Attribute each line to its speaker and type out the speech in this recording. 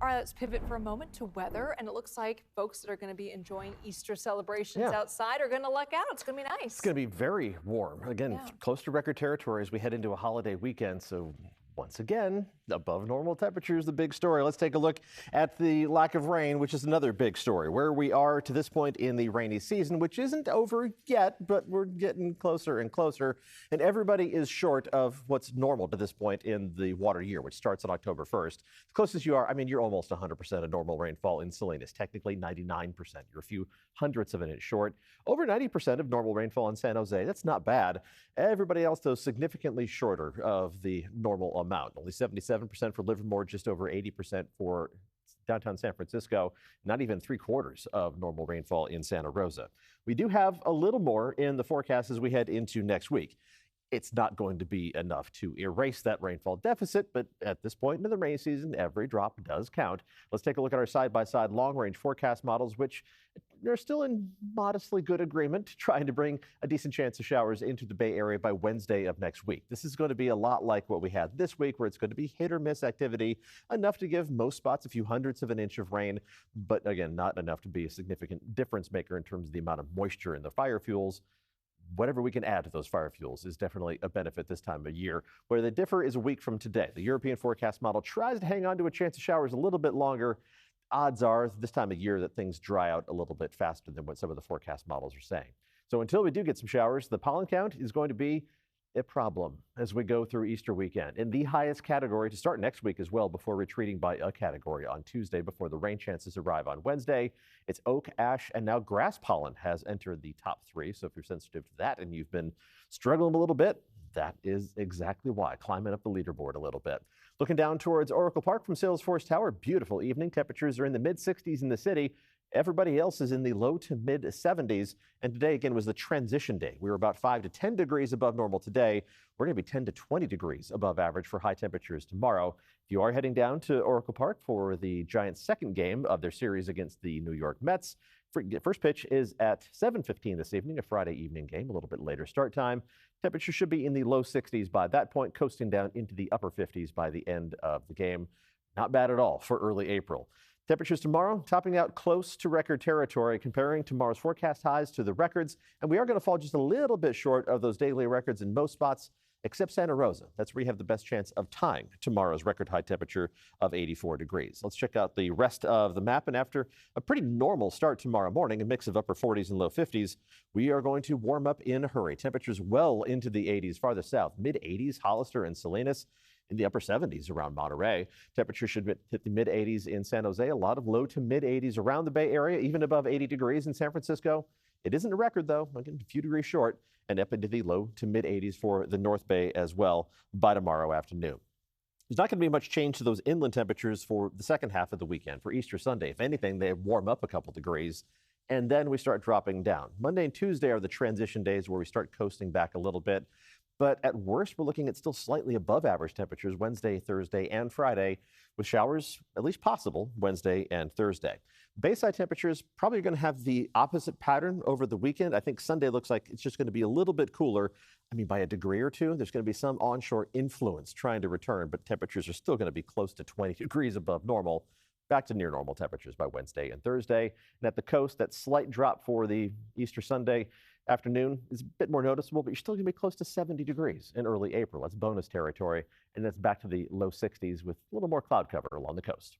Speaker 1: All right, let's pivot for a moment to weather, and it looks like folks that are going to be enjoying Easter celebrations outside are going to luck out. It's going to be nice.
Speaker 2: It's going to be very warm. Again, close to record territory as we head into a holiday weekend. So once again, above normal temperatures, the big story. Let's take a look at the lack of rain, which is another big story. Where we are to this point in the rainy season, which isn't over yet, but we're getting closer and closer. And everybody is short of what's normal to this point in the water year, which starts on October 1st. The closest you are, I mean, you're almost 100% of normal rainfall in Salinas, technically 99%. You're a few hundredths of an inch short. Over 90% of normal rainfall in San Jose. That's not bad. Everybody else, though, significantly shorter of the normal amount. Only 77% for Livermore, just over 80% for downtown San Francisco, not even 3/4 of normal rainfall in Santa Rosa. We do have a little more in the forecast as we head into next week. It's not going to be enough to erase that rainfall deficit, but at this point in the rainy season, every drop does count. Let's take a look at our side-by-side long-range forecast models, which are still in modestly good agreement, trying to bring a decent chance of showers into the Bay Area by Wednesday of next week. This is going to be a lot like what we had this week, where it's going to be hit or miss activity, enough to give most spots a few hundredths of an inch of rain, but again, not enough to be a significant difference maker in terms of the amount of moisture in the fire fuels. Whatever we can add to those fire fuels is definitely a benefit this time of year. Where they differ is a week from today. The European forecast model tries to hang on to a chance of showers a little bit longer. Odds are this time of year that things dry out a little bit faster than what some of the forecast models are saying. So until we do get some showers, the pollen count is going to be a problem as we go through Easter weekend. In the highest category to start next week as well, before retreating by a category on Tuesday before the rain chances arrive on Wednesday. It's oak, ash, and now grass pollen has entered the top 3. So if you're sensitive to that and you've been struggling a little bit, that is exactly why. Climbing up the leaderboard a little bit. Looking down towards Oracle Park from Salesforce Tower, beautiful evening. Temperatures are in the mid-60s in the city. Everybody else is in the low to mid 70s. And today, again, was the transition day. We were about 5 to 10 degrees above normal today. We're going to be 10 to 20 degrees above average for high temperatures tomorrow. If you are heading down to Oracle Park for the Giants' second game of their series against the New York Mets, first pitch is at 7:15 this evening, a Friday evening game, a little bit later start time. Temperature should be in the low 60s by that point, coasting down into the upper 50s by the end of the game. Not bad at all for early April. Temperatures tomorrow topping out close to record territory, comparing tomorrow's forecast highs to the records. And we are going to fall just a little bit short of those daily records in most spots, except Santa Rosa. That's where you have the best chance of tying tomorrow's record high temperature of 84 degrees. Let's check out the rest of the map. And after a pretty normal start tomorrow morning, a mix of upper 40s and low 50s, we are going to warm up in a hurry. Temperatures well into the 80s farther south, mid 80s, Hollister and Salinas. In the upper 70s around Monterey. Temperature should hit the mid 80s in San Jose. A lot of low to mid 80s around the Bay Area, even above 80 degrees in San Francisco. It isn't a record, though. Again, a few degrees short, and up into the low to mid 80s for the North Bay as well by tomorrow afternoon. There's not going to be much change to those inland temperatures for the second half of the weekend. For Easter Sunday, if anything, they warm up a couple degrees, and then we start dropping down. Monday and Tuesday are the transition days where we start coasting back a little bit. But at worst, we're looking at still slightly above average temperatures Wednesday, Thursday, and Friday, with showers at least possible Wednesday and Thursday. Bayside temperatures probably going to have the opposite pattern over the weekend. I think Sunday looks like it's just going to be a little bit cooler. I mean, by a degree or two. There's going to be some onshore influence trying to return, but temperatures are still going to be close to 20 degrees above normal. Back to near normal temperatures by Wednesday and Thursday. And at the coast, that slight drop for the Easter Sunday afternoon is a bit more noticeable, but you're still going to be close to 70 degrees in early April. That's bonus territory, and that's back to the low 60s with a little more cloud cover along the coast.